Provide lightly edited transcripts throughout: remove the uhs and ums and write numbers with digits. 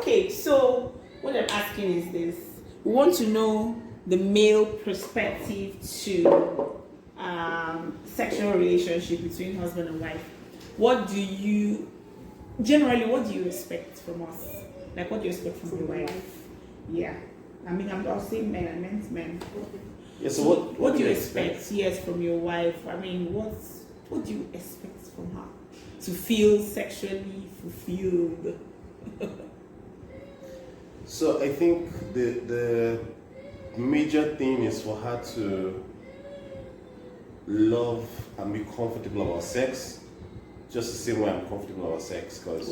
Okay, so what I'm asking is this: we want to know the male perspective to sexual relationship between husband and wife. What do you expect from us? Like, what do you expect from your wife? Yeah, I mean, I'll say men. I meant men. Yeah. So what do you expect? Yes, from your wife. I mean, what do you expect from her to feel sexually fulfilled? So I think the major thing is for her to love and be comfortable about sex, just the same way I'm comfortable about sex. Because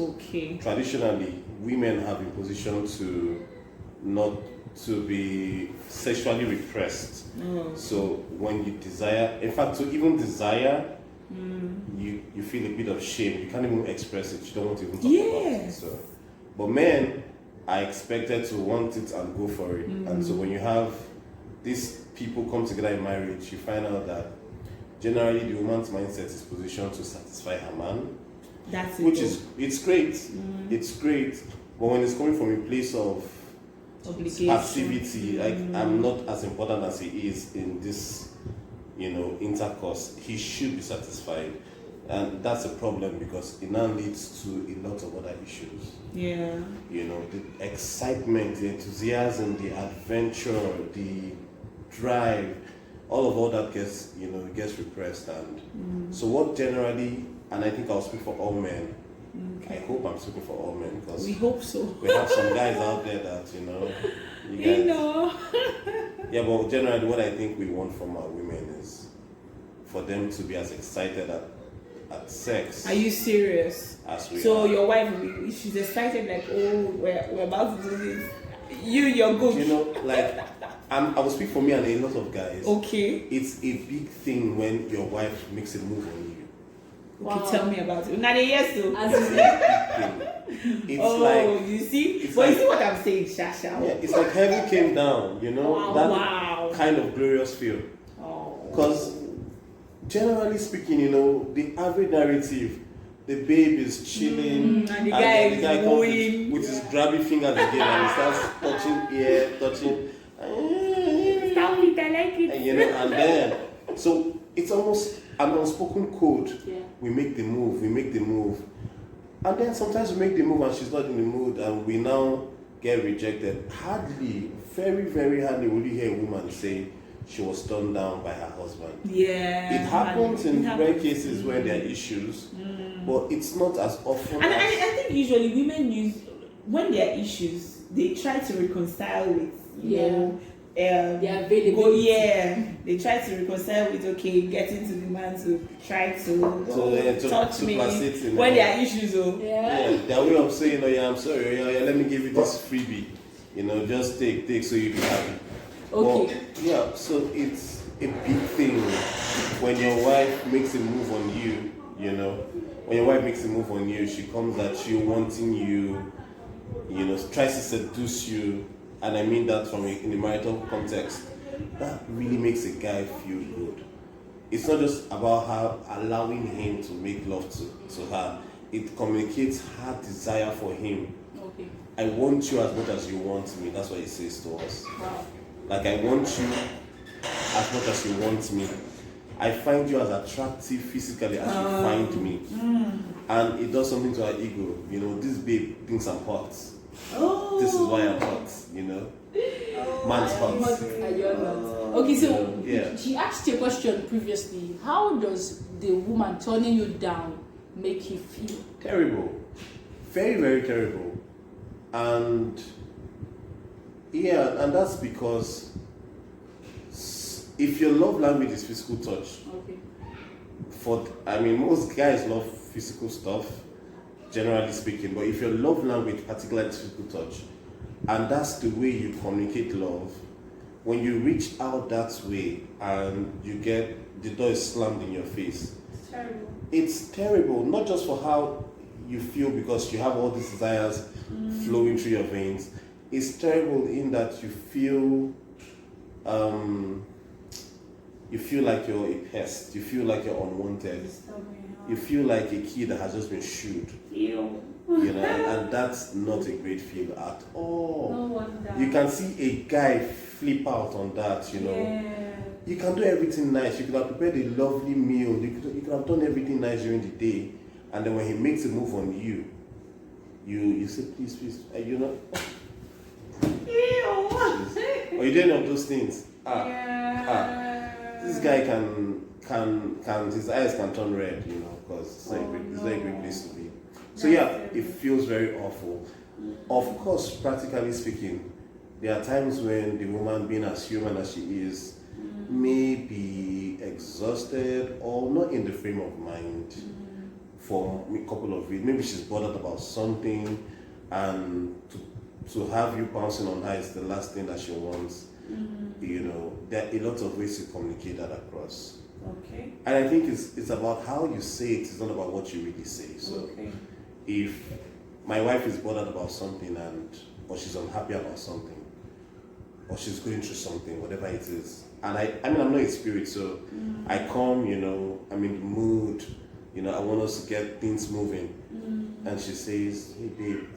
traditionally, women have been positioned to not to be sexually repressed. So when you desire, in fact, to even desire, you feel a bit of shame. You can't even express it. You don't want to even talk about it. So, but men are expected to want it and go for it. And so when you have these people come together in marriage, you find out that generally the woman's mindset is positioned to satisfy her man. That's it. Which is, it's great. It's great. But when it's coming from a place of passivity, like I'm not as important as he is in this, intercourse, he should be satisfied. And that's a problem because it now leads to a lot of other issues. Yeah. The excitement, the enthusiasm, the adventure, the drive, all that gets repressed. And so what generally, and I think I'll speak for all men, I hope I'm speaking for all men because we hope so. We have some guys out there that, you guys, yeah, but generally what I think we want from our women is for them to be as excited at sex. Are you serious? As we so are. Your wife, if she's excited, like, oh, we're about to do this, you're good. I will speak for me and a lot of guys. Okay. It's a big thing when your wife makes a move on you. Okay, tell me about it. Not a yes, though. It's you see? You see what I'm saying, Shasha? Yeah, it's like heaven came down, that kind of glorious feel. Because generally speaking, the average narrative, the babe is chilling, and the guy comes with his grabby fingers again, and he starts touching ear, touching. Stop it, I like it. And then, so it's almost an unspoken code. Yeah. We make the move, and then sometimes we make the move and she's not in the mood, and we now get rejected. Hardly, very, very hardly will you hear a woman say she was turned down by her husband. Yeah. It happens in rare cases where there are issues, but it's not as often. And I think usually women when there are issues, they try to reconcile with, their availability. They try to reconcile with getting to the man to try to touch me when there are issues. Their way of saying, I'm sorry, let me give you this freebie. Just take so you be happy. Okay. But, so it's a big thing when your wife makes a move on you, when your wife makes a move on you, she comes at you wanting you, tries to seduce you, and I mean that in a marital context. That really makes a guy feel good. It's not just about her allowing him to make love to her. It communicates her desire for him. Okay. I want you as much as you want me. That's what it says to us. Wow. Like, I want you as much as you want me. I find you as attractive physically as you find me. And it does something to our ego. This babe thinks I'm hot. This is why I'm hot, Man's hot. Okay, so she asked you a question previously. How does the woman turning you down make you feel? Terrible. Very, very terrible. And that's because if your love language is physical touch, most guys love physical stuff, generally speaking, but if your love language particularly is physical touch, and that's the way you communicate love, when you reach out that way and you get the door is slammed in your face, it's terrible. It's terrible, not just for how you feel because you have all these desires flowing through your veins. It's terrible in that you feel like you're a pest, you feel like you're unwanted, you feel like a kid that has just been shooed. You know, and that's not a great feel at all. No wonder. You can see a guy flip out on that, you know. Yeah. You can do everything nice. You could have prepared a lovely meal. You could have done everything nice during the day. And then when he makes a move on you, you say, please, you know. Ew. Or you do any of those things. This guy can his eyes can turn red, you know, because it's not a great place to be. So yeah, it feels very awful. Of course, practically speaking, there are times when the woman, being as human as she is, may be exhausted or not in the frame of mind for a couple of weeks. Maybe she's bothered about something, and to have you bouncing on her is the last thing that she wants. You know, there are a lot of ways to communicate that across. Okay. And I think it's about how you say it. It's not about what you really say. So if my wife is bothered about something or she's unhappy about something, or she's going through something, whatever it is, and I mean I'm not in spirit, so I come, you know, I'm in the mood, you know, I want us to get things moving, and she says, hey babe,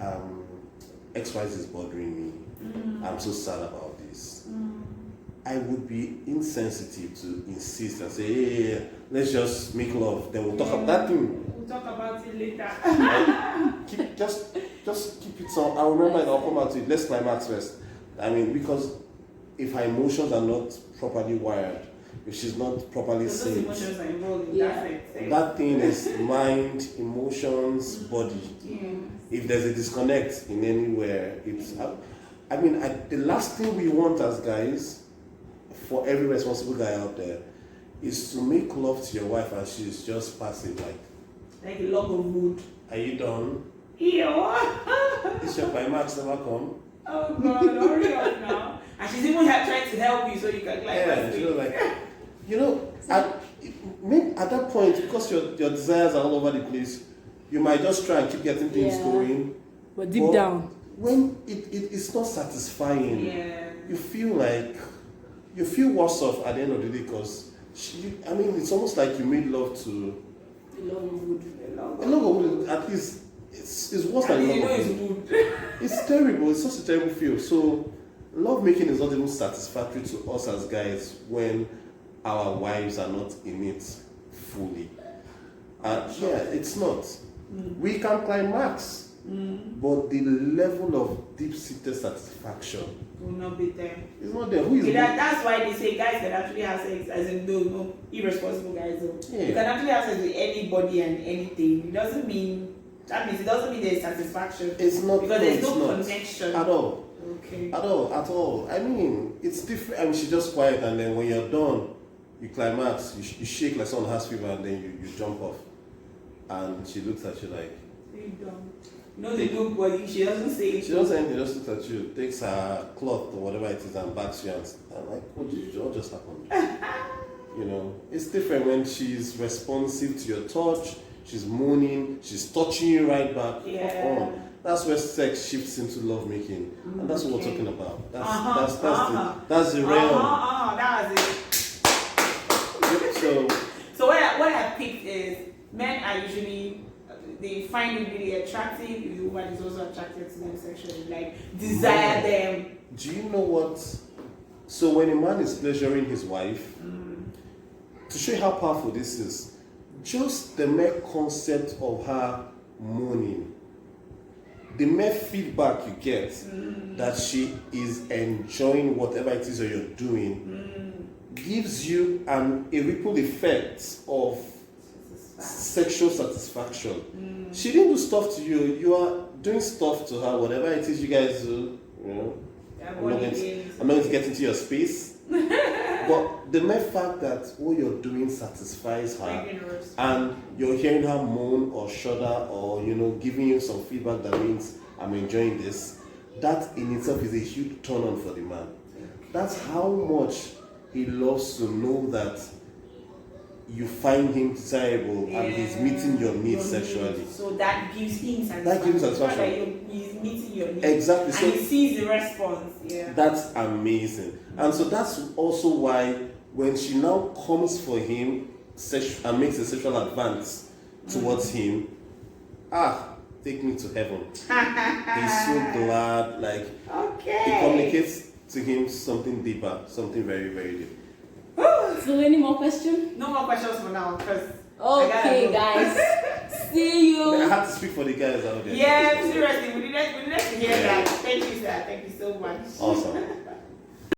XYZ is bothering me. I'm so sad about this. I would be insensitive to insist and say, hey, let's just make love. Then we'll talk about that thing. We'll talk about it later. Just keep it on. I'll remember it. I'll come out to it. Let's climax first. I mean, because if her emotions are not properly wired, if she's not properly those synced, emotions are involved in that thing is mind, emotions, body. If there's a disconnect in anywhere, it's. I mean, the last thing we want as guys, for every responsible guy out there, is to make love to your wife and she's just passive, like a log of wood. Are you done? Ew. Is your climax never come? Oh God, hurry up now. And she's even trying to help you so you can you know, at that point, because your desires are all over the place, you might just try and keep getting things going. But deep down, when it's not satisfying, you feel worse off at the end of the day, because I mean, it's almost like you made love to a log of wood. A log of wood. At least it's worse than log of wood. It's terrible. It's such a terrible feel. So love making is not even satisfactory to us as guys when our wives are not in it fully. It's not. We can climax. But the level of deep-seated satisfaction will not be there. It's not there. Who is that's why they say guys can actually have sex, as in no irresponsible guys. You can actually have sex with anybody and anything. It doesn't mean there's satisfaction. It's not, because there's no connection at all. Okay. At all. I mean, it's different. I mean, she's just quiet, and then when you're done, you climax. You shake like someone has fever, and then you jump off, and she looks at you like. You don't. No, the good body. She doesn't say it. She doesn't say anything, just looks at you, takes her cloth or whatever it is and backs you, and I'm like, what just happened? You know, it's different when she's responsive to your touch, she's moaning, she's touching you right back. That's where sex shifts into love making, and that's what we're talking about. That's the realm. That's it. So what I picked is men are usually. They find it really attractive if the woman is also attracted to them sexually, like desire them. Do you know what? So when a man is pleasuring his wife, to show you how powerful this is, just the mere concept of her moaning, the mere feedback you get that she is enjoying whatever it is that you're doing, gives you a ripple effect of sexual satisfaction. She didn't do stuff to you. You are doing stuff to her. Whatever it is you guys do, you know. I'm not going to get into your space. But the mere fact that what you're doing satisfies her, and you're hearing her moan or shudder, or giving you some feedback that means I'm enjoying this, that in itself is a huge turn on for the man. That's how much he loves to know that you find him desirable and he's meeting your needs sexually. So that gives him satisfaction. He's meeting your needs. Exactly. And so he sees the response. That's amazing. And so that's also why when she now comes for him and makes a sexual advance towards him, take me to heaven. He's so glad, like Okay. it communicates to him something deeper, something very, very deep. So any more questions? No more questions for now, because okay, guys. See you. I have to speak for the guys out there. Yeah, seriously, we didn't hear that. Thank you, sir. Thank you so much. Awesome.